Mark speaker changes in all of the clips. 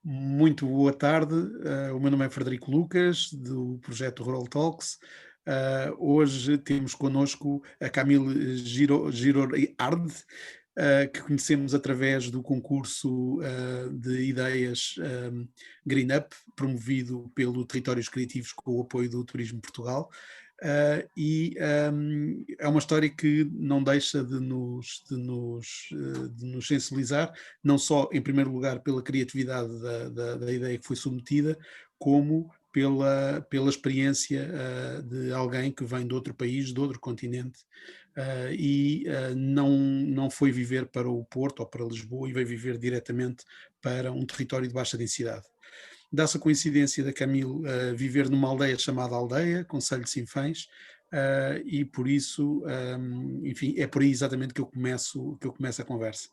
Speaker 1: Muito boa tarde. O meu nome é Frederico Lucas, do projeto Rural Talks. Hoje temos connosco a Camille Girard, que conhecemos através do concurso de ideias Green Up, promovido pelo Territórios Criativos com o apoio do Turismo Portugal. É uma história que não deixa de nos sensibilizar, não só, em primeiro lugar, pela criatividade da ideia que foi submetida, como pela experiência de alguém que vem de outro país, de outro continente, não foi viver para o Porto ou para Lisboa e veio viver diretamente para um território de baixa densidade. Dá-se a coincidência da Camille viver numa aldeia chamada Aldeia, concelho de Sinfãs, e por isso, enfim, é por aí exatamente que eu começo a conversa.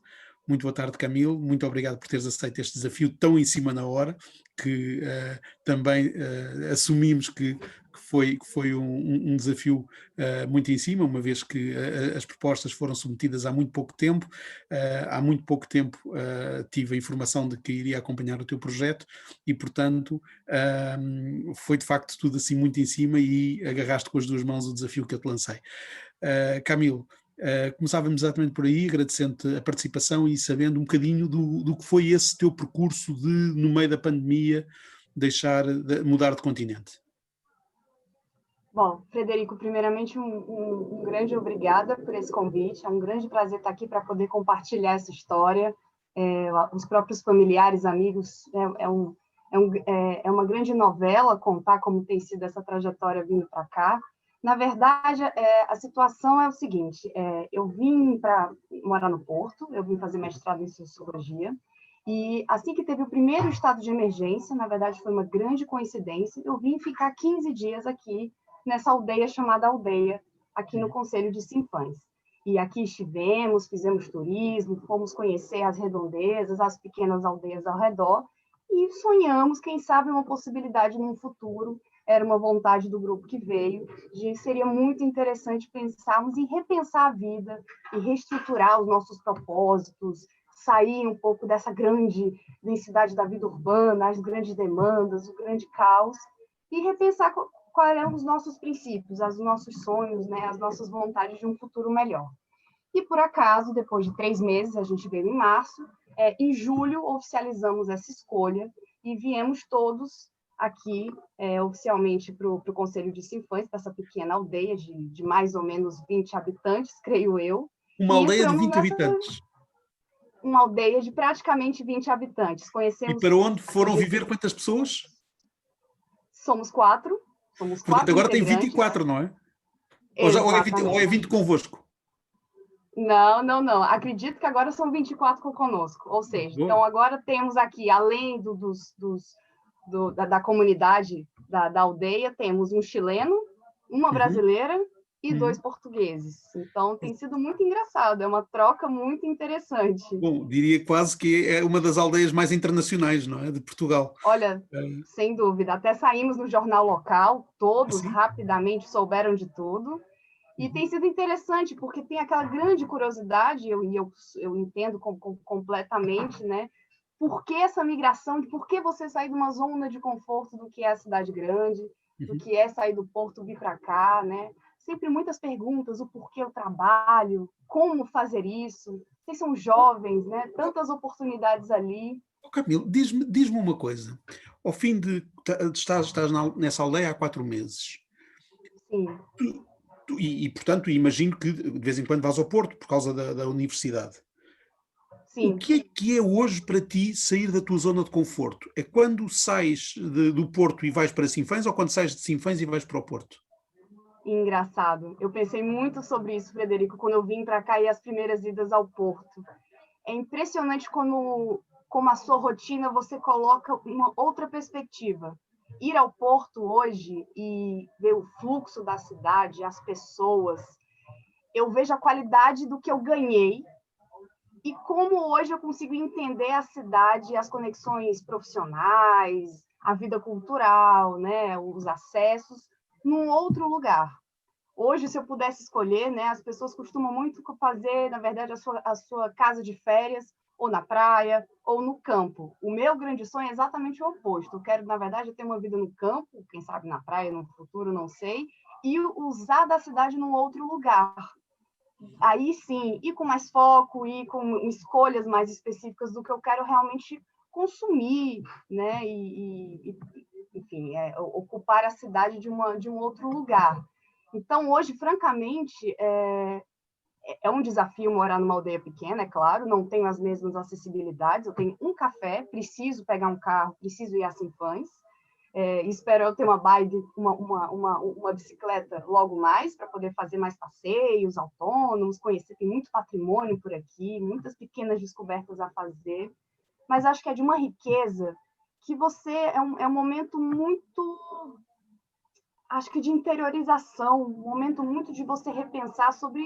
Speaker 1: Muito boa tarde, Camille, muito obrigado por teres aceito este desafio tão em cima na hora, que também assumimos que foi um desafio muito em cima, uma vez que as propostas foram submetidas há muito pouco tempo. Há muito pouco tempo tive a informação de que iria acompanhar o teu projeto e, portanto, foi de facto tudo assim muito em cima e agarraste com as duas mãos o desafio que eu te lancei. Camilo, começávamos exatamente por aí, agradecendo a participação e sabendo um bocadinho do que foi esse teu percurso de, no meio da pandemia, mudar de continente.
Speaker 2: Bom, Frederico, primeiramente um grande obrigada por esse convite, é um grande prazer estar aqui para poder compartilhar essa história, os próprios familiares, amigos, é uma grande novela contar como tem sido essa trajetória vindo para cá. Na verdade, a situação é o seguinte, eu vim para morar no Porto, eu vim fazer mestrado em Sociologia, e assim que teve o primeiro estado de emergência, na verdade foi uma grande coincidência, eu vim ficar 15 dias aqui, nessa aldeia chamada Aldeia, aqui no Concelho de Sinfãs. E aqui estivemos, fizemos turismo, fomos conhecer as redondezas, as pequenas aldeias ao redor, e sonhamos, quem sabe, uma possibilidade num futuro, era uma vontade do grupo que veio, seria muito interessante pensarmos em repensar a vida, e reestruturar os nossos propósitos, sair um pouco dessa grande densidade da vida urbana, as grandes demandas, o grande caos, e repensar quais eram os nossos princípios, os nossos sonhos, né, as nossas vontades de um futuro melhor. E, por acaso, depois de 3 meses, a gente veio em março, em julho oficializamos essa escolha e viemos todos aqui, oficialmente, para o Concelho de Sinfãs, para essa pequena aldeia de mais ou menos 20 habitantes, creio eu.
Speaker 1: Uma aldeia de 20 habitantes?
Speaker 2: Uma aldeia de praticamente 20 habitantes.
Speaker 1: E para onde foram viver quantas pessoas?
Speaker 2: Somos 4.
Speaker 1: Portanto, agora tem 24, não é? Ou é 20 convosco?
Speaker 2: Não. Acredito que agora são 24 conosco. Ou seja, então agora temos aqui, além da comunidade da aldeia, temos um chileno, uma brasileira e 2 portugueses. Então tem sido muito engraçado, é uma troca muito interessante.
Speaker 1: Bom, diria quase que é uma das aldeias mais internacionais, não é? De Portugal.
Speaker 2: Olha, sem dúvida, até saímos no jornal local, todos rapidamente souberam de tudo. E tem sido interessante, porque tem aquela grande curiosidade, eu entendo completamente, né? Por que essa migração, por que você sair de uma zona de conforto do que é a cidade grande, do que é sair do Porto vir para cá, né? Sempre muitas perguntas, o porquê eu trabalho, como fazer isso, vocês são jovens, né? Tantas oportunidades ali.
Speaker 1: Camilo, diz-me uma coisa, ao fim de estás nessa aldeia há 4 meses.
Speaker 2: Sim.
Speaker 1: Portanto, imagino que de vez em quando vais ao Porto por causa da universidade.
Speaker 2: Sim.
Speaker 1: O que é hoje para ti sair da tua zona de conforto? É quando sais do Porto e vais para Sinfãs ou quando sais de Sinfãs e vais para o Porto?
Speaker 2: Engraçado. Eu pensei muito sobre isso, Frederico, quando eu vim para cá e as primeiras idas ao Porto. É impressionante como a sua rotina você coloca uma outra perspectiva. Ir ao Porto hoje e ver o fluxo da cidade, as pessoas, eu vejo a qualidade do que eu ganhei e como hoje eu consigo entender a cidade, as conexões profissionais, a vida cultural, né, os acessos, num outro lugar. Hoje, se eu pudesse escolher, né, as pessoas costumam muito fazer, na verdade, a sua casa de férias ou na praia, ou no campo. O meu grande sonho é exatamente o oposto. Eu quero, na verdade, ter uma vida no campo, quem sabe na praia, no futuro, não sei, e usar da cidade num outro lugar. Aí sim, ir com mais foco, ir com escolhas mais específicas do que eu quero realmente consumir, né? Enfim, ocupar a cidade de um outro lugar. Então, hoje, francamente, é um desafio morar numa aldeia pequena, é claro, não tenho as mesmas acessibilidades, eu tenho um café, preciso pegar um carro, preciso ir a Sinfãs, espero eu ter uma bike, uma bicicleta logo mais, para poder fazer mais passeios autônomos, conhecer, tem muito patrimônio por aqui, muitas pequenas descobertas a fazer, mas acho que é de uma riqueza que é um momento muito, acho que de interiorização, um momento muito de você repensar sobre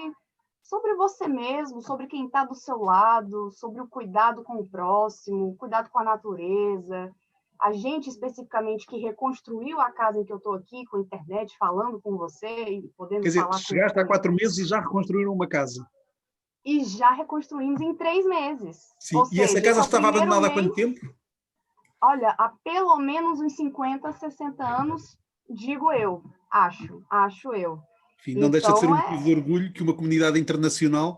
Speaker 2: você mesmo, sobre quem está do seu lado, sobre o cuidado com o próximo, o cuidado com a natureza. A gente, especificamente, que reconstruiu a casa em que eu estou aqui, com a internet, falando com você e podendo
Speaker 1: Quer dizer,
Speaker 2: falar
Speaker 1: chegaste há 4 meses e já reconstruíram uma casa.
Speaker 2: E já reconstruímos em 3 meses.
Speaker 1: Sim.
Speaker 2: Ou
Speaker 1: E essa
Speaker 2: seja,
Speaker 1: casa
Speaker 2: esse é o
Speaker 1: estava
Speaker 2: primeiro
Speaker 1: abandonada há
Speaker 2: mês.
Speaker 1: quanto tempo?
Speaker 2: Olha, há pelo menos uns 50, 60 anos, digo eu. Acho eu.
Speaker 1: Enfim, não deixa de ser
Speaker 2: Então,
Speaker 1: um motivo de orgulho que uma comunidade internacional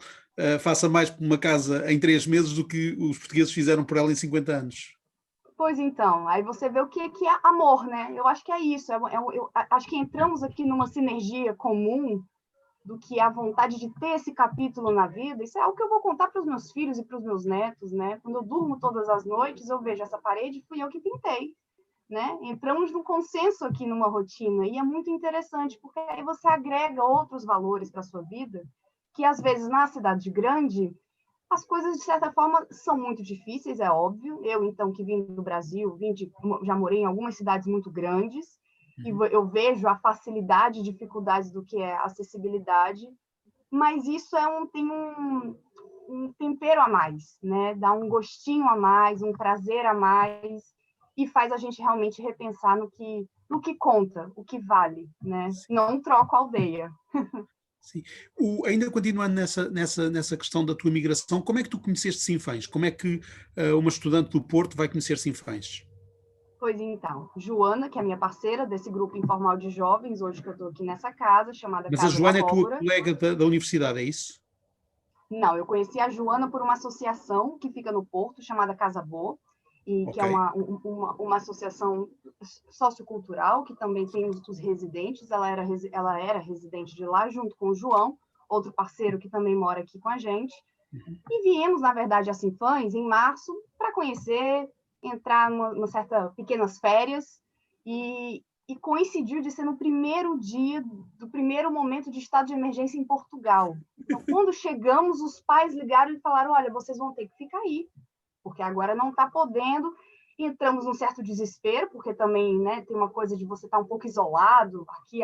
Speaker 1: faça mais por uma casa em 3 meses do que os portugueses fizeram por ela em 50 anos.
Speaker 2: Pois então, aí você vê o que é amor, né? Eu acho que é isso. Eu acho que entramos aqui numa sinergia comum do que a vontade de ter esse capítulo na vida. Isso é algo que eu vou contar para os meus filhos e para os meus netos, né? Quando eu durmo todas as noites, eu vejo essa parede, fui eu que pintei, né? Entramos num consenso aqui numa rotina e é muito interessante porque aí você agrega outros valores para a sua vida que às vezes na cidade grande as coisas, de certa forma, são muito difíceis, é óbvio. Eu, então, que vim do Brasil, já morei em algumas cidades muito grandes, e eu vejo a facilidade e dificuldades do que é acessibilidade, mas isso tem um tempero a mais, né? Dá um gostinho a mais, um prazer a mais, e faz a gente realmente repensar no que conta, o que vale, né? Não troco a aldeia.
Speaker 1: Sim. Ainda continuando nessa questão da tua migração, como é que tu conheceste Sinfãs? Como é que uma estudante do Porto vai conhecer Sinfãs?
Speaker 2: Pois então, Joana, que é a minha parceira desse grupo informal de jovens, hoje que eu estou aqui nessa casa, chamada
Speaker 1: Mas a
Speaker 2: Casa da
Speaker 1: Joana é tua
Speaker 2: Abóbora.
Speaker 1: colega da universidade, é isso?
Speaker 2: Não, eu conheci a Joana por uma associação que fica no Porto, chamada Casa Boa, e que
Speaker 1: Ok.
Speaker 2: é uma associação sociocultural, que também tem os residentes. Ela era residente de lá, junto com o João, outro parceiro que também mora aqui com a gente. E viemos, na verdade, a Sinfãs em março para conhecer, entrar numa certa pequenas férias e coincidiu de ser no primeiro dia do primeiro momento de estado de emergência em Portugal. Então, quando chegamos, os pais ligaram e falaram: olha, vocês vão ter que ficar aí, porque agora não está podendo. Entramos num certo desespero, porque também, né, tem uma coisa de você estar um pouco isolado, aqui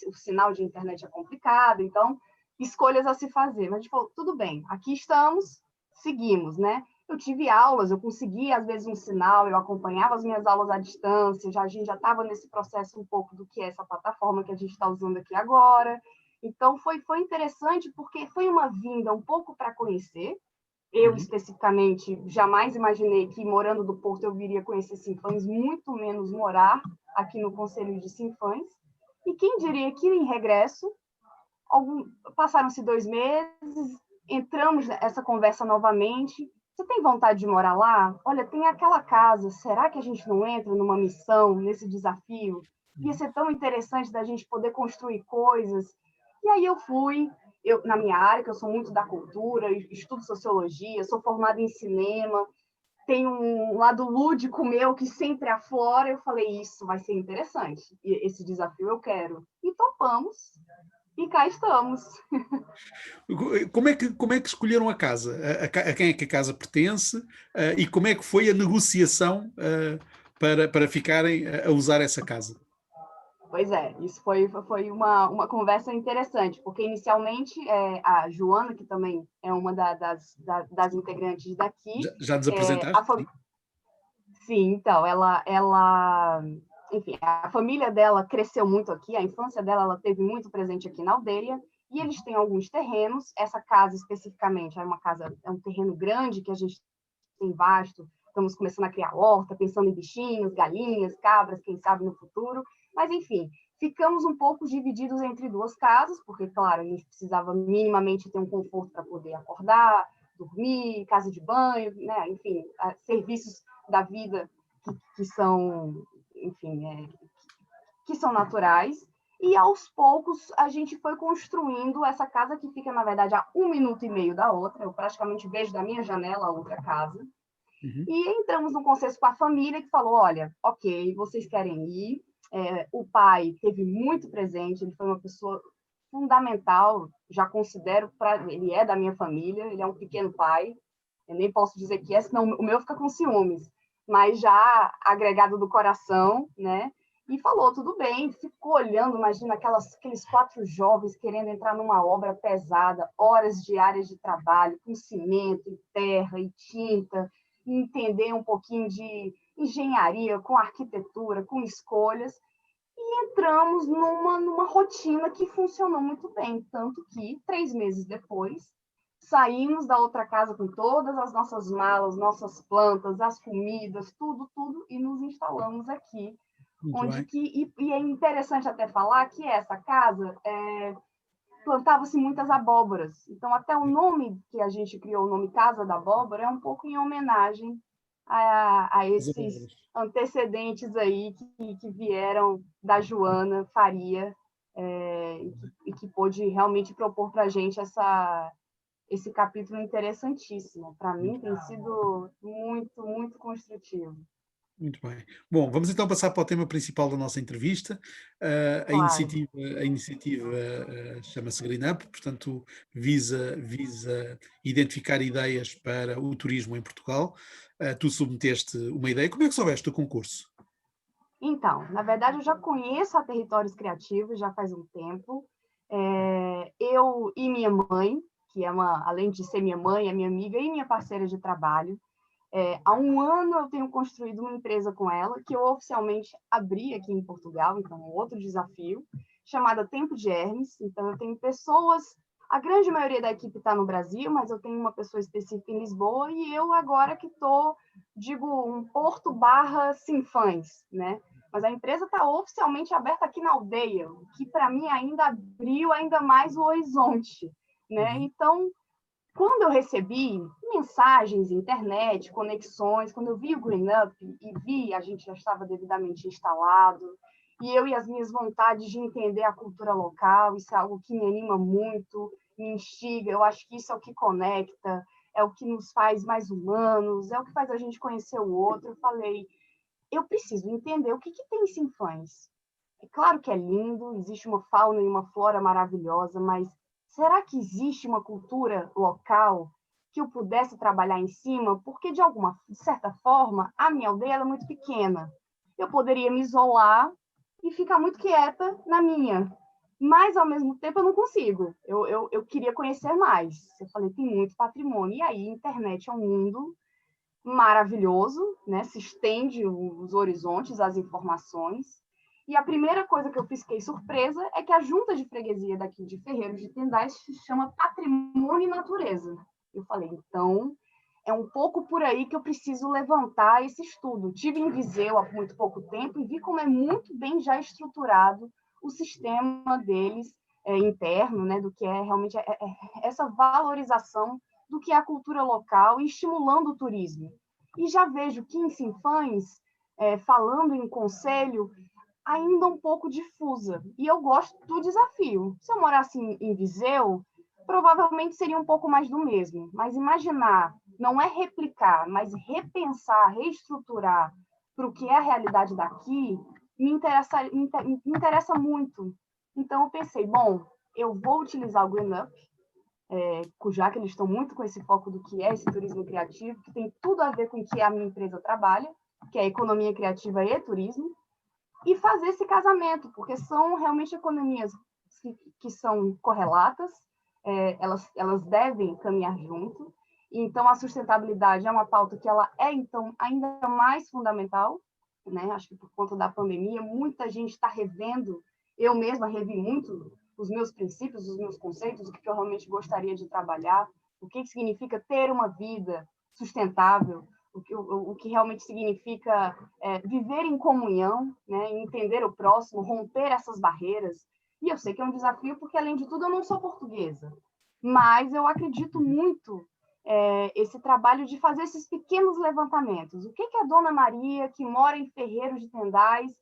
Speaker 2: o sinal de internet é complicado, então escolhas a se fazer. Mas a gente falou, tudo bem, aqui estamos, seguimos, né? Eu tive aulas, eu consegui, às vezes, um sinal, eu acompanhava as minhas aulas à distância, a gente já estava nesse processo um pouco do que é essa plataforma que a gente está usando aqui agora. Então, foi interessante, porque foi uma vinda um pouco para conhecer. Eu, especificamente, jamais imaginei que, morando do Porto, eu viria conhecer Sinfãs, muito menos morar aqui no Conselho de Sinfãs. E quem diria que, em regresso, passaram-se 2 meses, entramos nessa conversa novamente. Você tem vontade de morar lá? Olha, tem aquela casa, será que a gente não entra numa missão, nesse desafio? Ia ser tão interessante da gente poder construir coisas. E aí eu fui, na minha área, que eu sou muito da cultura, estudo sociologia, sou formada em cinema, tem um lado lúdico meu que sempre aflora. Eu falei, isso vai ser interessante, e esse desafio eu quero. E topamos. E cá estamos.
Speaker 1: Como é que escolheram a casa? A quem é que a casa pertence? E como é que foi a negociação para ficarem a usar essa casa?
Speaker 2: Pois é, isso foi uma conversa interessante, porque inicialmente a Joana, que também é uma das integrantes daqui,
Speaker 1: Já nos apresentaste? Sim.
Speaker 2: Sim, então, enfim, a família dela cresceu muito aqui, a infância dela, ela teve muito presente aqui na aldeia, e eles têm alguns terrenos. Essa casa especificamente é um terreno grande que a gente tem vasto, estamos começando a criar horta, pensando em bichinhos, galinhas, cabras, quem sabe no futuro, mas enfim, ficamos um pouco divididos entre duas casas, porque, claro, a gente precisava minimamente ter um conforto para poder acordar, dormir, casa de banho, né? Enfim, serviços da vida que são, enfim, que são naturais. E, aos poucos, a gente foi construindo essa casa que fica, na verdade, a 1 minuto e meio da outra. Eu praticamente vejo da minha janela a outra casa.
Speaker 1: Uhum.
Speaker 2: E entramos num consenso com a família que falou, olha, ok, vocês querem ir. O pai teve muito presente, ele foi uma pessoa fundamental, já considero, ele é da minha família, ele é um pequeno pai, eu nem posso dizer que é, senão o meu fica com ciúmes, mas já agregado do coração, né? E falou, tudo bem, ficou olhando, imagina aqueles 4 jovens querendo entrar numa obra pesada, horas diárias de trabalho, com cimento, e terra, e tinta, e entender um pouquinho de engenharia, com arquitetura, com escolhas, e entramos numa rotina que funcionou muito bem, tanto que 3 meses depois, saímos da outra casa com todas as nossas malas, nossas plantas, as comidas, tudo, e nos instalamos aqui.
Speaker 1: Muito
Speaker 2: Onde
Speaker 1: bem.
Speaker 2: e é interessante até falar que essa casa plantava-se muitas abóboras. Então, até o nome que a gente criou, o nome Casa da Abóbora, é um pouco em homenagem a esses antecedentes aí que vieram da Joana Faria e que pôde realmente propor para a gente esse capítulo interessantíssimo. Para mim, tem sido muito, muito construtivo.
Speaker 1: Muito bem. Bom, vamos então passar para o tema principal da nossa entrevista. A
Speaker 2: Claro.
Speaker 1: iniciativa chama-se Green Up, portanto, visa identificar ideias para o turismo em Portugal. Tu submeteste uma ideia. Como é que soubeste do concurso?
Speaker 2: Então, na verdade, eu já conheço a Territórios Criativos já faz um tempo. Eu e minha mãe, que além de ser minha mãe, é minha amiga e minha parceira de trabalho. Há um ano eu tenho construído uma empresa com ela, que eu oficialmente abri aqui em Portugal, então outro desafio, chamada Tempo de Hermes. Então eu tenho pessoas, a grande maioria da equipe está no Brasil, mas eu tenho uma pessoa específica em Lisboa, e eu agora que estou, um Porto / Sinfãs, né? Mas a empresa está oficialmente aberta aqui na aldeia, o que para mim ainda abriu ainda mais o horizonte, né?
Speaker 1: Uhum.
Speaker 2: Então, quando eu recebi mensagens, internet, conexões, quando eu vi o Green Up e vi a gente já estava devidamente instalado, e eu e as minhas vontades de entender a cultura local, isso é algo que me anima muito, me instiga, eu acho que isso é o que conecta, é o que nos faz mais humanos, é o que faz a gente conhecer o outro. Eu falei, eu preciso entender o que tem em Sinfãs. É claro que é lindo, existe uma fauna e uma flora maravilhosa, mas será que existe uma cultura local que eu pudesse trabalhar em cima? Porque, de certa forma, a minha aldeia é muito pequena. Eu poderia me isolar e ficar muito quieta na minha. Mas, ao mesmo tempo, eu não consigo. Eu queria conhecer mais. Eu falei, tem muito patrimônio. E aí, a internet é um mundo maravilhoso, né? Se estende os horizontes, as informações. E a primeira coisa que eu fiquei surpresa é que a junta de freguesia daqui de Ferreiros de Tendais se chama Patrimônio e Natureza. Eu falei, então, é um pouco por aí que eu preciso levantar esse estudo. Tive em Viseu há muito pouco tempo e vi como é muito bem já estruturado o sistema deles interno, né, do que é realmente essa valorização do que é a cultura local e estimulando o turismo. E já vejo que em Sinfãs, falando em conselho, ainda um pouco difusa. E eu gosto do desafio. Se eu morasse em Viseu, provavelmente seria um pouco mais do mesmo. Mas imaginar, não é replicar, mas repensar, reestruturar para o que é a realidade daqui, me interessa muito. Então eu pensei, bom, eu vou utilizar o Green Up, já que eles estão muito com esse foco do que é esse turismo criativo, que tem tudo a ver com o que a minha empresa trabalha, que é economia criativa e turismo, e fazer esse casamento, porque são realmente economias que são correlatas, elas devem caminhar junto. Então, a sustentabilidade é uma pauta que ela é, então, ainda mais fundamental, né? Acho que por conta da pandemia, muita gente está revendo, eu mesma revi muito os meus princípios, os meus conceitos, o que eu realmente gostaria de trabalhar, o que significa ter uma vida sustentável, o que realmente significa viver em comunhão, né? Entender o próximo, romper essas barreiras. E eu sei que é um desafio, porque, além de tudo, eu não sou portuguesa. Mas eu acredito muito esse trabalho de fazer esses pequenos levantamentos. O que a Dona Maria, que mora em Ferreiro de Tendais,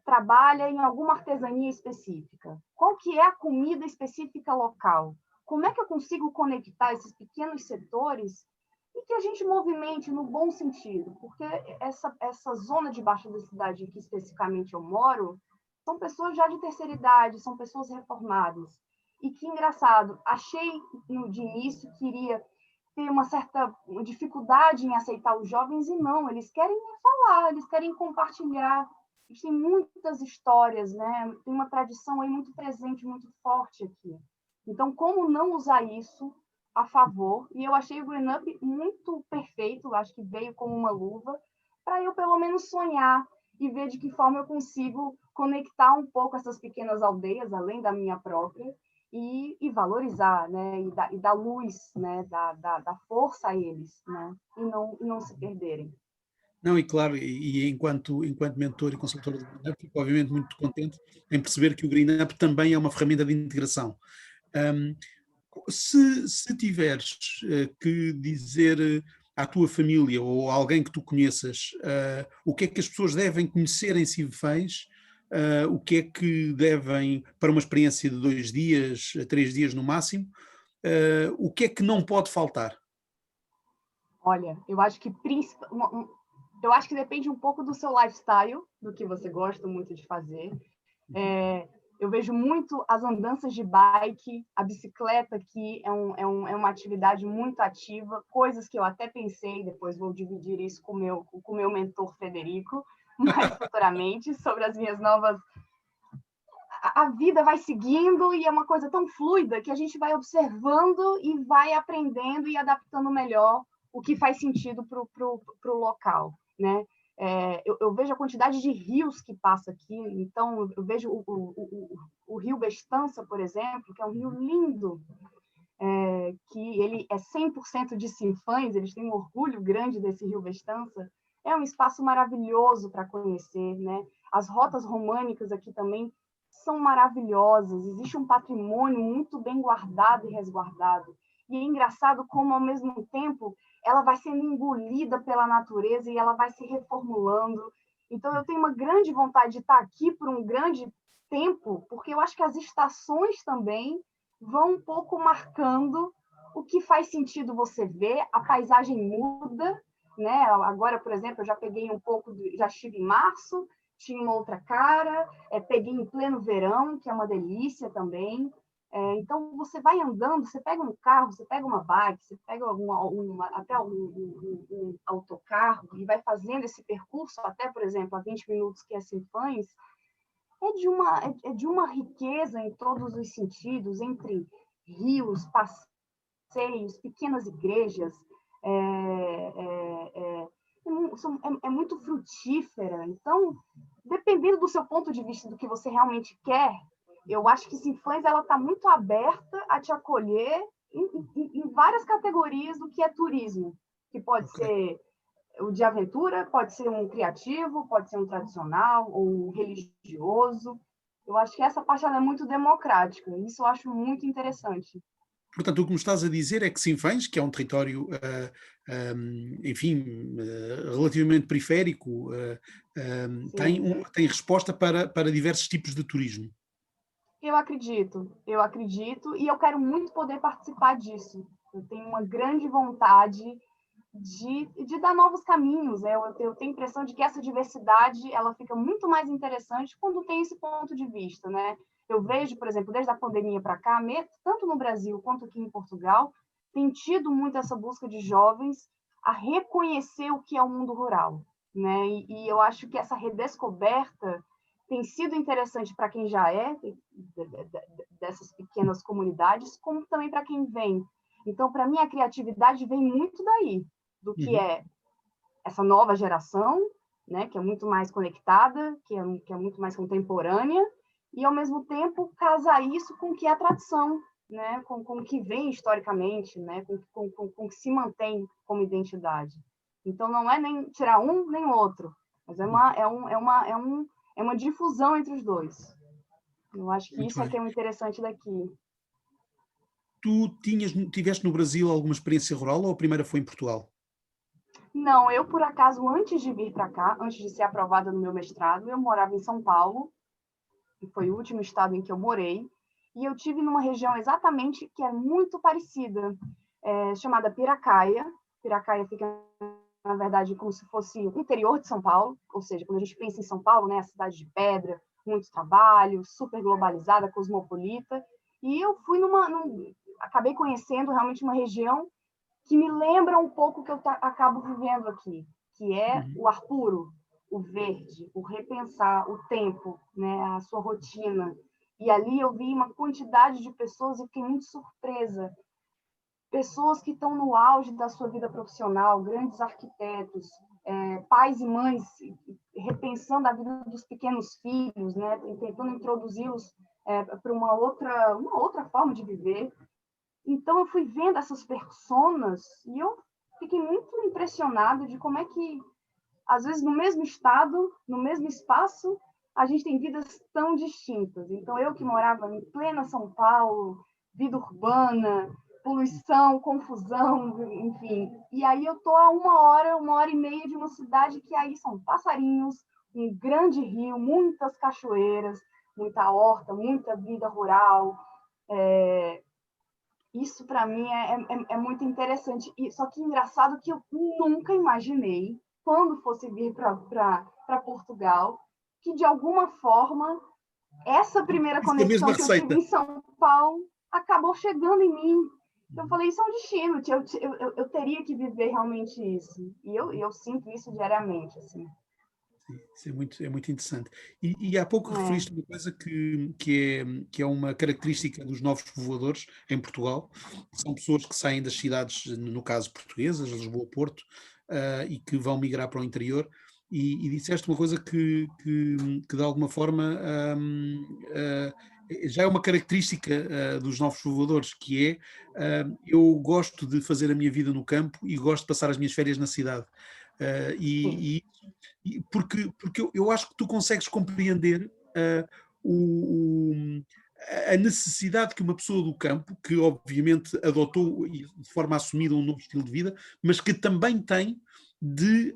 Speaker 2: trabalha em alguma artesania específica? Qual que é a comida específica local? Como é que eu consigo conectar esses pequenos setores e que a gente movimente no bom sentido? Porque essa zona de Baixa da cidade, em que especificamente eu moro, são pessoas já de terceira idade, são pessoas reformadas. E que engraçado, achei de início que iria ter uma certa dificuldade em aceitar os jovens, e não, eles querem falar, eles querem compartilhar. Tem muitas histórias, né? Tem uma tradição aí muito presente, muito forte aqui. Então, como não usar isso a favor? E eu achei o Green Up muito perfeito, acho que veio como uma luva, para eu, pelo menos, sonhar e ver de que forma eu consigo conectar um pouco essas pequenas aldeias, além da minha própria, e valorizar, né? E dar luz, né? Da força a eles, né? E não se perderem.
Speaker 1: Não, e claro, enquanto mentor e consultor do Green Up, fico obviamente muito contente em perceber que o Green Up também é uma ferramenta de integração. Hum, se tiveres que dizer à tua família ou a alguém que tu conheças o que é que as pessoas devem conhecer em Sinfãs, o que é que devem, para uma experiência de 2 dias, 3 dias no máximo, o que é que não pode faltar?
Speaker 2: Olha, eu acho que depende um pouco do seu lifestyle, do que você gosta muito de fazer. Eu vejo muito as andanças de bike, a bicicleta aqui é uma atividade muito ativa, coisas que eu até pensei, depois vou dividir isso com o meu mentor Frederico, mais futuramente, sobre as minhas novas. A vida vai seguindo e é uma coisa tão fluida que a gente vai observando e vai aprendendo e adaptando melhor o que faz sentido para o local, né? Eu vejo a quantidade de rios que passa aqui, então eu vejo o Rio Bestança, por exemplo, que é um rio lindo, que ele é 100% de Sinfãs, eles têm um orgulho grande desse Rio Bestança, é um espaço maravilhoso para conhecer, né? As rotas românicas aqui também são maravilhosas, existe um patrimônio muito bem guardado e resguardado. E é engraçado como, ao mesmo tempo, ela vai sendo engolida pela natureza e ela vai se reformulando. Então, eu tenho uma grande vontade de estar aqui por um grande tempo, porque eu acho que as estações também vão um pouco marcando o que faz sentido você ver, a paisagem muda, né? Agora, por exemplo, eu já peguei um pouco, já estive em março, tinha uma outra cara, peguei em pleno verão, que é uma delícia também. Então, você vai andando, você pega um carro, você pega uma bike, você pega até um autocarro e vai fazendo esse percurso, até, por exemplo, a 20 minutos, que é Sinfãs, é de uma riqueza em todos os sentidos, entre rios, passeios, pequenas igrejas, é muito frutífera. Então, dependendo do seu ponto de vista, do que você realmente quer, eu acho que Sinfãs está muito aberta a te acolher em várias categorias do que é turismo, que pode ser o de aventura, pode ser um criativo, pode ser um tradicional ou um religioso. Eu acho que essa parte é muito democrática, isso eu acho muito interessante.
Speaker 1: Portanto, o que me estás a dizer é que Sinfãs, que é um território, enfim, relativamente periférico, tem resposta para diversos tipos de turismo.
Speaker 2: Eu acredito, e eu quero muito poder participar disso. Eu tenho uma grande vontade de dar novos caminhos. Eu tenho a impressão de que essa diversidade ela fica muito mais interessante quando tem esse ponto de vista, né? Eu vejo, por exemplo, desde a pandemia para cá, tanto no Brasil quanto aqui em Portugal, tem tido muito essa busca de jovens a reconhecer o que é o mundo rural, né? E eu acho que essa redescoberta tem sido interessante para quem já é dessas pequenas comunidades, como também para quem vem. Então, para mim, a criatividade vem muito daí, do que é essa nova geração, né, que é muito mais conectada, que é muito mais contemporânea, e, ao mesmo tempo, casar isso com o que é a tradição, né, com o que vem historicamente, né, com o que se mantém como identidade. Então, não é nem tirar um nem o outro, mas é uma difusão entre os dois. Eu acho que
Speaker 1: Muito
Speaker 2: isso é que
Speaker 1: bem.
Speaker 2: é o interessante daqui.
Speaker 1: Tu tiveste no Brasil alguma experiência rural ou a primeira foi em Portugal?
Speaker 2: Não, eu, por acaso, antes de vir para cá, antes de ser aprovada no meu mestrado, eu morava em São Paulo, que foi o último estado em que eu morei, e eu tive numa região exatamente que é muito parecida, chamada Piracaia. Piracaia fica, na verdade, como se fosse o interior de São Paulo, ou seja, quando a gente pensa em São Paulo, né, a cidade de pedra, muito trabalho, super globalizada, cosmopolita, e eu fui acabei conhecendo realmente uma região que me lembra um pouco o que eu acabo vivendo aqui, que é
Speaker 1: Uhum.
Speaker 2: o ar puro, o verde, o repensar o tempo, né, a sua rotina. E ali eu vi uma quantidade de pessoas e fiquei muito surpresa. Pessoas que estão no auge da sua vida profissional, grandes arquitetos, pais e mães repensando a vida dos pequenos filhos, né, tentando introduzi-los para uma outra forma de viver. Então, eu fui vendo essas personas e eu fiquei muito impressionada de como é que, às vezes, no mesmo estado, no mesmo espaço, a gente tem vidas tão distintas. Então, eu que morava em plena São Paulo, vida urbana, poluição, confusão, enfim. E aí eu estou a 1 hora e meia de uma cidade que aí são passarinhos, um grande rio, muitas cachoeiras, muita horta, muita vida rural. Isso para mim é muito interessante. Só que engraçado que eu nunca imaginei, quando fosse vir para Portugal, que de alguma forma essa primeira
Speaker 1: Isso é a mesma
Speaker 2: conexão que eu tive
Speaker 1: receita.
Speaker 2: em São Paulo acabou chegando em mim. Eu falei, isso é um destino, eu teria que viver realmente isso. E eu sinto isso diariamente. Assim.
Speaker 1: Sim, isso é muito interessante. E há pouco
Speaker 2: É,
Speaker 1: referiste uma coisa que é uma característica dos novos povoadores em Portugal, que são pessoas que saem das cidades, no caso portuguesas, Lisboa, Porto, e que vão migrar para o interior. E disseste uma coisa que de alguma forma já é uma característica dos novos povoadores, que é eu gosto de fazer a minha vida no campo e gosto de passar as minhas férias na cidade. Uh,
Speaker 2: sim,
Speaker 1: e, porque eu acho que tu consegues compreender o, a necessidade que uma pessoa do campo, que obviamente adotou de forma assumida um novo estilo de vida, mas que também tem de,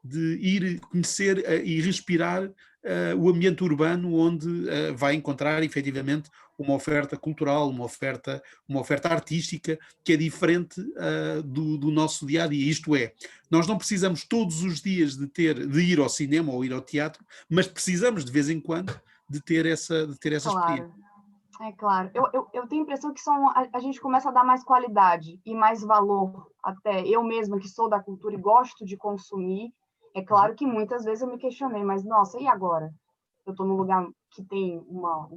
Speaker 1: de ir conhecer e respirar o ambiente urbano onde vai encontrar efetivamente uma oferta cultural, uma oferta artística que é diferente do nosso dia a dia. Isto é, nós não precisamos todos os dias de ir ao cinema ou ir ao teatro, mas precisamos de vez em quando de ter essa experiência.
Speaker 2: claro. É claro. Eu tenho a impressão que a gente começa a dar mais qualidade e mais valor. Até eu mesma, que sou da cultura e gosto de consumir, é
Speaker 1: Uhum.
Speaker 2: claro que muitas vezes eu me questionei, mas nossa, e agora? Eu estou num lugar que tem uma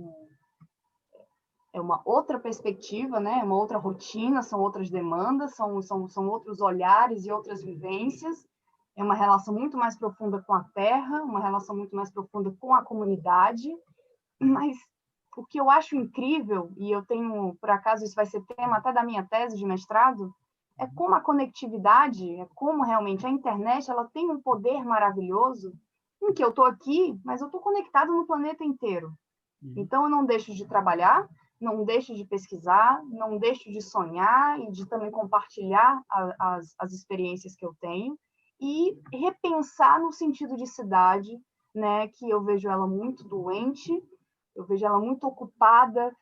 Speaker 2: outra perspectiva, né? Uma outra rotina, são outras demandas, são outros olhares e outras vivências. É uma relação muito mais profunda com a terra, uma relação muito mais profunda com a comunidade, mas o que eu acho incrível, e eu tenho, por acaso, isso vai ser tema até da minha tese de mestrado, é como a conectividade, é como realmente a internet ela tem um poder maravilhoso em que eu estou aqui, mas eu estou conectado no planeta inteiro.
Speaker 1: Uhum.
Speaker 2: Então, eu não deixo de trabalhar, não deixo de pesquisar, não deixo de sonhar e de também compartilhar as experiências que eu tenho e repensar no sentido de cidade, né, que eu vejo ela muito doente, eu vejo ela muito ocupada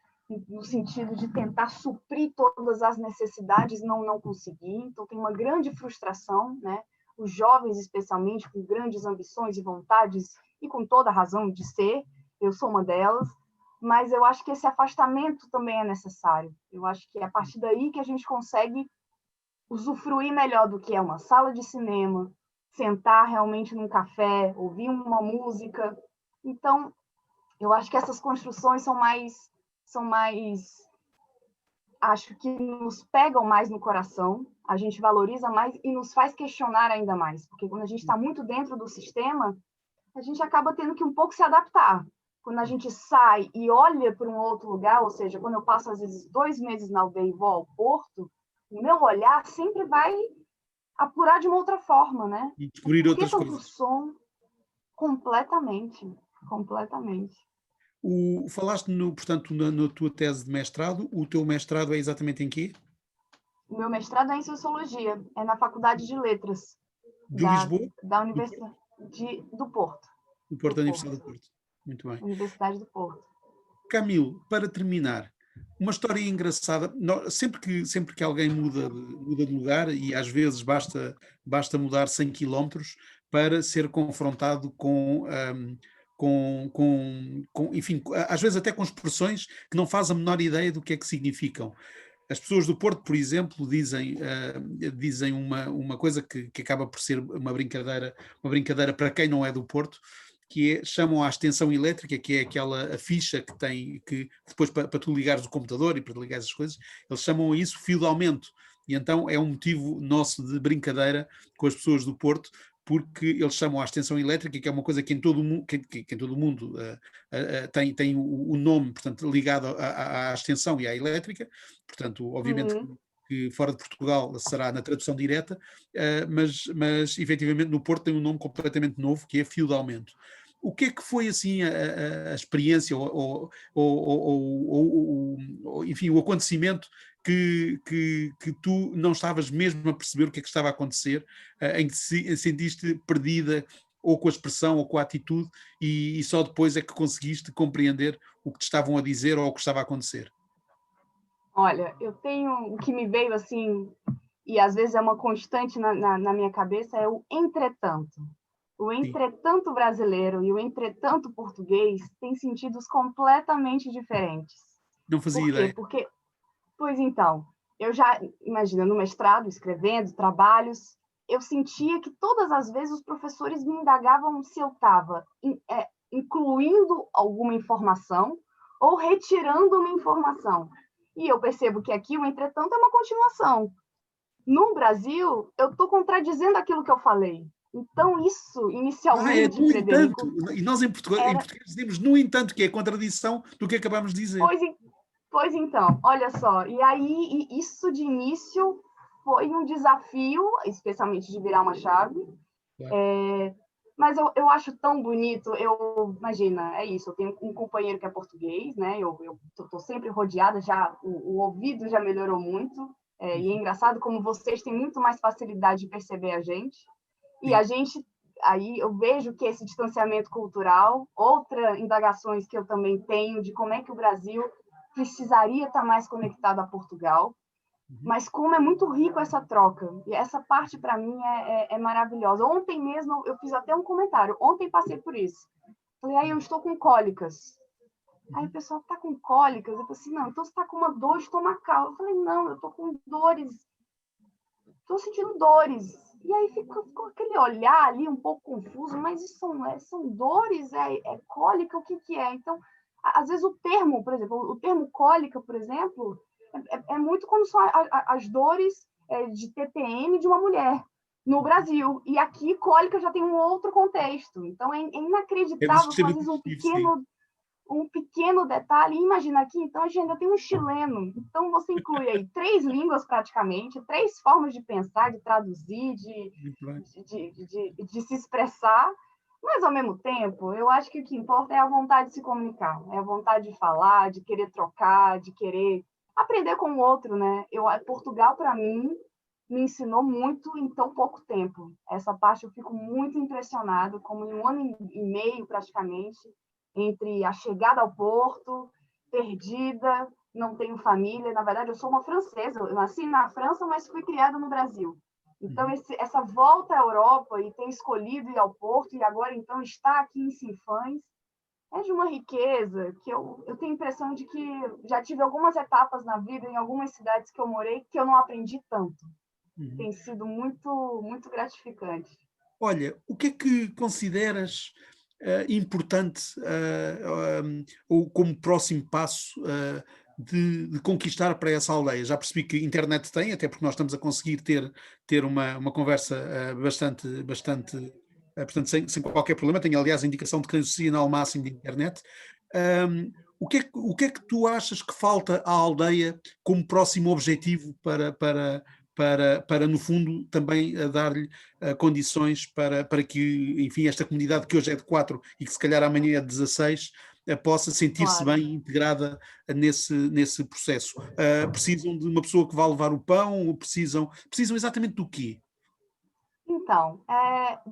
Speaker 2: no sentido de tentar suprir todas as necessidades, não conseguir. Então, tem uma grande frustração, né? Os jovens, especialmente, com grandes ambições e vontades, e com toda a razão de ser, eu sou uma delas, mas eu acho que esse afastamento também é necessário. Eu acho que é a partir daí que a gente consegue usufruir melhor do que é uma sala de cinema, sentar realmente num café, ouvir uma música. Então, eu acho que essas construções são mais, acho que nos pegam mais no coração, a gente valoriza mais e nos faz questionar ainda mais, porque quando a gente está muito dentro do sistema, a gente acaba tendo que um pouco se adaptar. Quando a gente sai e olha para um outro lugar, ou seja, quando eu passo às vezes 2 meses na aldeia e vou ao porto, o meu olhar sempre vai apurar de uma outra forma, né?
Speaker 1: E descobrir
Speaker 2: Por que
Speaker 1: outras
Speaker 2: tanto
Speaker 1: coisas.
Speaker 2: som? Completamente, completamente.
Speaker 1: Falaste, portanto, na tua tese de mestrado, o teu mestrado é exatamente em quê?
Speaker 2: O meu mestrado é em Sociologia, é na Faculdade de Letras
Speaker 1: De
Speaker 2: da,
Speaker 1: Lisboa?
Speaker 2: da
Speaker 1: Do Porto?
Speaker 2: Universidade do Porto.
Speaker 1: Do
Speaker 2: Do
Speaker 1: Porto, da Universidade
Speaker 2: Porto.
Speaker 1: do Porto. Muito bem.
Speaker 2: Universidade do Porto.
Speaker 1: Camilo, para terminar, uma história engraçada. Sempre que alguém muda de lugar, e às vezes basta mudar 100 quilómetros para ser confrontado enfim, às vezes até com expressões que não faz a menor ideia do que é que significam. As pessoas do Porto, por exemplo, dizem uma coisa que acaba por ser uma brincadeira para quem não é do Porto, que chamam à extensão elétrica, que é aquela a ficha que tem, que depois para tu ligares o computador e para ligares as coisas, eles chamam a isso fio de aumento. E então é um motivo nosso de brincadeira com as pessoas do Porto, porque eles chamam à extensão elétrica, que é uma coisa que em todo o mundo, que em todo o mundo tem o nome, portanto, ligado à extensão e à elétrica. Portanto, obviamente que fora de Portugal será na tradução direta, mas efetivamente no Porto tem um nome completamente novo, que é fio de aumento. O que é que foi assim a experiência enfim, o acontecimento que tu não estavas mesmo a perceber o que é que estava a acontecer, em que sentiste perdida ou com a expressão ou com a atitude e só depois é que conseguiste compreender o que te estavam a dizer ou o que estava a acontecer?
Speaker 2: Olha, eu tenho o que me veio assim, e às vezes é uma constante na minha cabeça, é o entretanto. O
Speaker 1: Sim,
Speaker 2: entretanto brasileiro e o entretanto português têm sentidos completamente diferentes.
Speaker 1: não fazia
Speaker 2: Por quê?
Speaker 1: ideia.
Speaker 2: Porque, pois então, eu já, imagina, no mestrado, escrevendo, trabalhos, eu sentia que todas as vezes os professores me indagavam se eu estava incluindo alguma informação ou retirando uma informação. E eu percebo que aqui o entretanto é uma continuação. No Brasil, eu estou contradizendo aquilo que eu falei. Então, isso,
Speaker 1: É
Speaker 2: inicialmente,
Speaker 1: no entanto,
Speaker 2: Frederico,
Speaker 1: e nós em
Speaker 2: era.
Speaker 1: português dizemos no entanto, que é a contradição do que acabamos de dizer.
Speaker 2: Pois, pois então, olha só. E aí, isso de início foi um desafio, especialmente de virar uma chave.
Speaker 1: Claro.
Speaker 2: Mas eu acho tão bonito. Imagina, é isso. Eu tenho um companheiro que é português, né? Eu estou sempre rodeada, já o ouvido já melhorou muito. E é engraçado como vocês têm muito mais facilidade de perceber a gente. E
Speaker 1: Sim.
Speaker 2: a gente, aí eu vejo que esse distanciamento cultural, outras indagações que eu também tenho de como é que o Brasil precisaria estar mais conectado a Portugal, mas como é muito rico essa troca, e essa parte para mim é maravilhosa. Ontem mesmo eu fiz até um comentário, ontem passei por isso. Falei, aí eu estou com cólicas. Aí o pessoal está com cólicas. Eu falei assim, não, então você está com uma dor estomacal. Eu falei, não, eu estou com dores, estou sentindo dores. E aí ficou aquele olhar ali um pouco confuso, mas isso são dores, é cólica, o que é? Então, às vezes o termo, por exemplo, o termo cólica, por exemplo, é muito como são as dores de TPM de uma mulher no Brasil. E aqui, cólica já tem um outro contexto. Então, é
Speaker 1: É do
Speaker 2: inacreditável como,
Speaker 1: sistema
Speaker 2: às vezes,
Speaker 1: digestivo, sim.
Speaker 2: um pequeno detalhe. Imagina aqui, então, a gente ainda tem um chileno. Então, você inclui aí 3 línguas, praticamente, 3 formas de pensar, de traduzir,
Speaker 1: Muito bem.
Speaker 2: de se expressar. Mas, ao mesmo tempo, eu acho que o que importa é a vontade de se comunicar, é a vontade de falar, de querer trocar, de querer aprender com o outro, né? Portugal, para mim, me ensinou muito em tão pouco tempo. Essa parte eu fico muito impressionado, como em 1 ano e meio, praticamente, entre a chegada ao Porto, perdida, não tenho família. Na verdade, eu sou uma francesa, eu nasci na França, mas fui criada no Brasil. Então, essa volta à Europa e ter escolhido ir ao Porto, e agora, então, estar aqui em Sinfãs, é de uma riqueza que eu tenho a impressão de que já tive algumas etapas na vida, em algumas cidades que eu morei, que eu não aprendi tanto.
Speaker 1: Uhum.
Speaker 2: Tem sido muito, muito gratificante.
Speaker 1: Olha, o que é que consideras importante ou como próximo passo de conquistar para essa aldeia? Já percebi que a internet tem, até porque nós estamos a conseguir ter uma conversa bastante portanto, sem qualquer problema. Tenho, aliás, a indicação de que o sinal máximo de internet. O que é que tu achas que falta à aldeia como próximo objetivo para no fundo, também dar-lhe condições para que, enfim, esta comunidade que hoje é de 4 e que se calhar amanhã é de 16, possa sentir-se
Speaker 2: Claro.
Speaker 1: bem integrada nesse processo. Precisam de uma pessoa que vá levar o pão, ou precisam exatamente do quê?
Speaker 2: Então,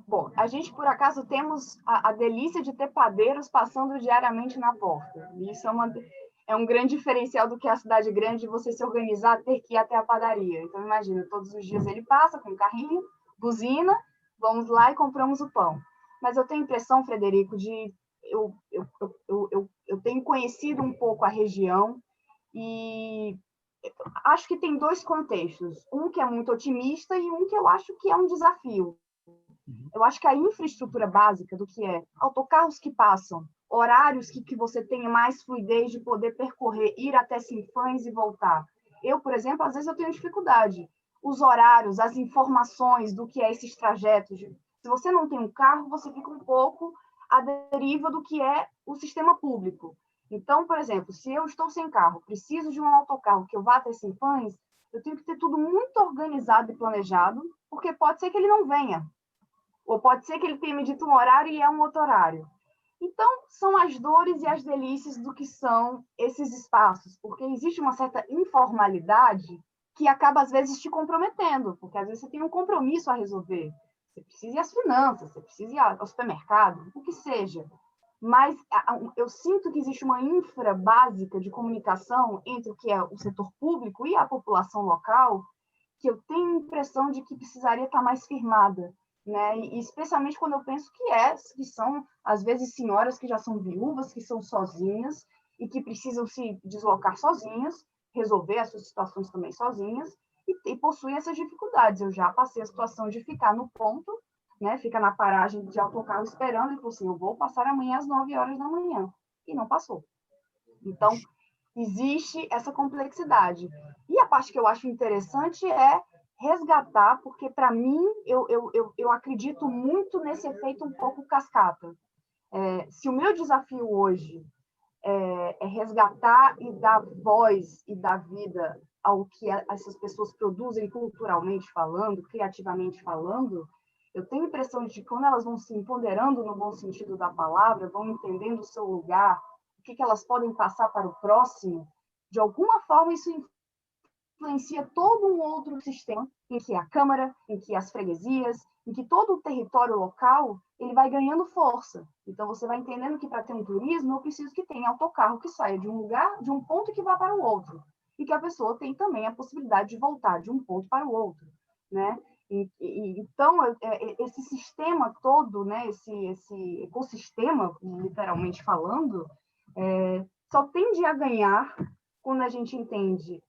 Speaker 2: bom, a gente, por acaso, temos a delícia de ter padeiros passando diariamente na porta. Isso é um grande diferencial do que a cidade grande, você se organizar, ter que ir até a padaria. Então, imagina, todos os dias ele passa com um carrinho, buzina, vamos lá e compramos o pão. Mas eu tenho a impressão, Frederico, eu tenho conhecido um pouco a região e acho que tem dois contextos. Um que é muito otimista e um que eu acho que é um desafio. Eu acho que a infraestrutura básica do que é autocarros que passam, horários que você tenha mais fluidez de poder percorrer, ir até Sinfãs e voltar. Eu, por exemplo, às vezes eu tenho dificuldade. Os horários, as informações do que é esses trajetos. Se você não tem um carro, você fica um pouco à deriva do que é o sistema público. Então, por exemplo, se eu estou sem carro, preciso de um autocarro que eu vá até Sinfãs, eu tenho que ter tudo muito organizado e planejado, porque pode ser que ele não venha. Ou pode ser que ele tenha me dito um horário e é um outro horário. Então, são as dores e as delícias do que são esses espaços, porque existe uma certa informalidade que acaba, às vezes, te comprometendo, porque às vezes você tem um compromisso a resolver. Você precisa ir às finanças, você precisa ir ao supermercado, o que seja. Mas eu sinto que existe uma infra básica de comunicação entre o que é o setor público e a população local, que eu tenho a impressão de que precisaria estar mais firmada, né? E especialmente quando eu penso que são, às vezes, senhoras que já são viúvas, que são sozinhas e que precisam se deslocar sozinhas, resolver as suas situações também sozinhas e possuem essas dificuldades. Eu já passei a situação de ficar no ponto, né? Fica na paragem de autocarro esperando e falou assim, eu vou passar amanhã às 9 horas da manhã. E não passou. Então, existe essa complexidade. E a parte que eu acho interessante é resgatar, porque, para mim, eu acredito muito nesse efeito um pouco cascata. Se o meu desafio hoje é resgatar e dar voz e dar vida ao que essas pessoas produzem culturalmente falando, criativamente falando, eu tenho a impressão de que quando elas vão se empoderando no bom sentido da palavra, vão entendendo o seu lugar, o que elas podem passar para o próximo, de alguma forma isso influencia todo um outro sistema, em que a Câmara, em que as freguesias, em que todo o território local ele vai ganhando força. Então, você vai entendendo que para ter um turismo, eu preciso que tenha autocarro que saia de um lugar, de um ponto que vá para o outro. E que a pessoa tem também a possibilidade de voltar de um ponto para o outro, né? Então, esse sistema todo, né, esse ecossistema, literalmente falando, só tende a ganhar quando a gente entende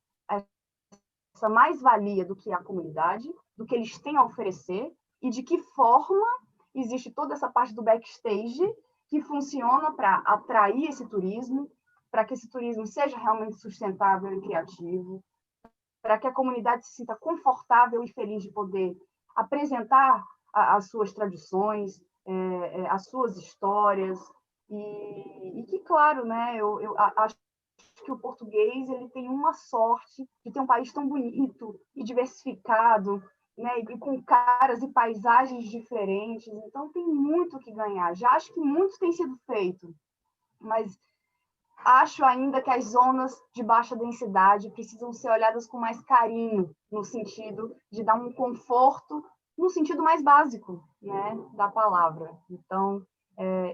Speaker 2: essa mais-valia do que é a comunidade, do que eles têm a oferecer e de que forma existe toda essa parte do backstage que funciona para atrair esse turismo, para que esse turismo seja realmente sustentável e criativo, para que a comunidade se sinta confortável e feliz de poder apresentar as suas tradições, as suas histórias, e que, claro, né, eu acho que o português ele tem uma sorte de ter um país tão bonito e diversificado, né, e com caras e paisagens diferentes, então tem muito que ganhar. Já acho que muito tem sido feito, mas acho ainda que as zonas de baixa densidade precisam ser olhadas com mais carinho, no sentido de dar um conforto, no sentido mais básico, né, da palavra. Então,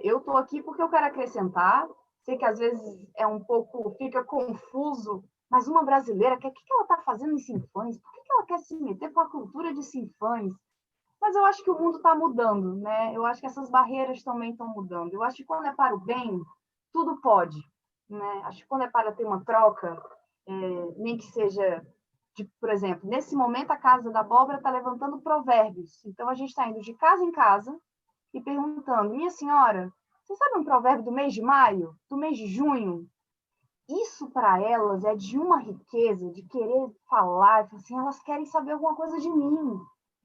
Speaker 2: eu estou aqui porque eu quero acrescentar. Sei que às vezes é um pouco, fica confuso, mas uma brasileira, o que ela está fazendo em Sinfãs? Por que ela quer se meter com a cultura de Sinfãs? Mas eu acho que o mundo está mudando, né? Eu acho que essas barreiras também estão mudando. Eu acho que quando é para o bem, tudo pode, né? Acho que quando é para ter uma troca, nem que seja, por exemplo, nesse momento a Casa da Abóbora está levantando provérbios. Então a gente está indo de casa em casa e perguntando, minha senhora, você sabe um provérbio do mês de maio, do mês de junho? Isso para elas é de uma riqueza, de querer falar, assim, elas querem saber alguma coisa de mim.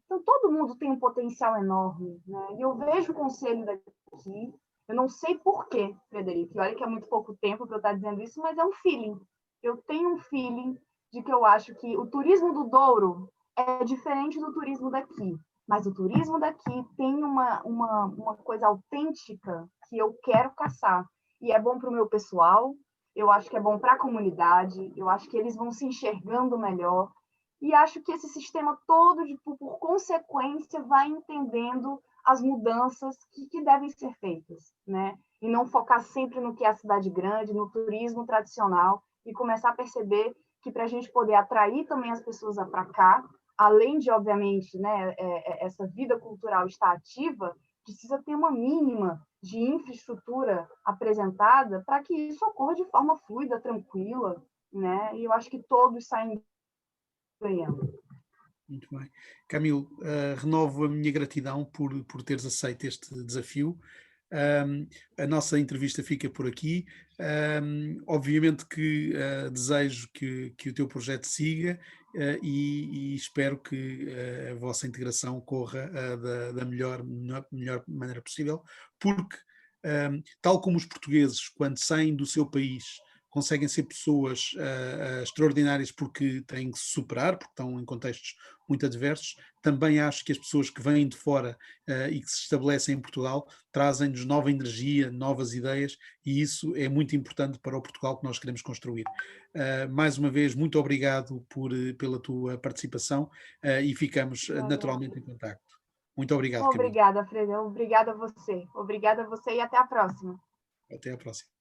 Speaker 2: Então, todo mundo tem um potencial enorme, né? E eu vejo o conselho daqui, eu não sei por quê, Frederico, e olha que é muito pouco tempo para eu estar dizendo isso, mas é um feeling. Eu tenho um feeling de que eu acho que o turismo do Douro é diferente do turismo daqui, mas o turismo daqui tem uma coisa autêntica que eu quero caçar, e é bom para o meu pessoal, eu acho que é bom para a comunidade, eu acho que eles vão se enxergando melhor, e acho que esse sistema todo, por consequência, vai entendendo as mudanças que devem ser feitas, né? E não focar sempre no que é a cidade grande, no turismo tradicional, e começar a perceber que para a gente poder atrair também as pessoas para cá, além de, obviamente, né, essa vida cultural estar ativa, precisa ter uma mínima de infraestrutura apresentada para que isso ocorra de forma fluida, tranquila, né? E eu acho que todos saem ganhando.
Speaker 1: Muito bem. Camilo, renovo a minha gratidão por teres aceito este desafio. A nossa entrevista fica por aqui. Obviamente que desejo que o teu projeto siga e espero que a vossa integração corra da melhor maneira possível, porque, tal como os portugueses, quando saem do seu país, conseguem ser pessoas extraordinárias porque têm que se superar, porque estão em contextos muito adversos. Também acho que as pessoas que vêm de fora e que se estabelecem em Portugal trazem-nos nova energia, novas ideias, e isso é muito importante para o Portugal que nós queremos construir. Mais uma vez, muito obrigado pela tua participação e ficamos naturalmente em contacto. Muito obrigado, Camilo.
Speaker 2: Obrigada, Freda. Obrigada a você. Obrigada a você e até a próxima.
Speaker 1: Até à próxima.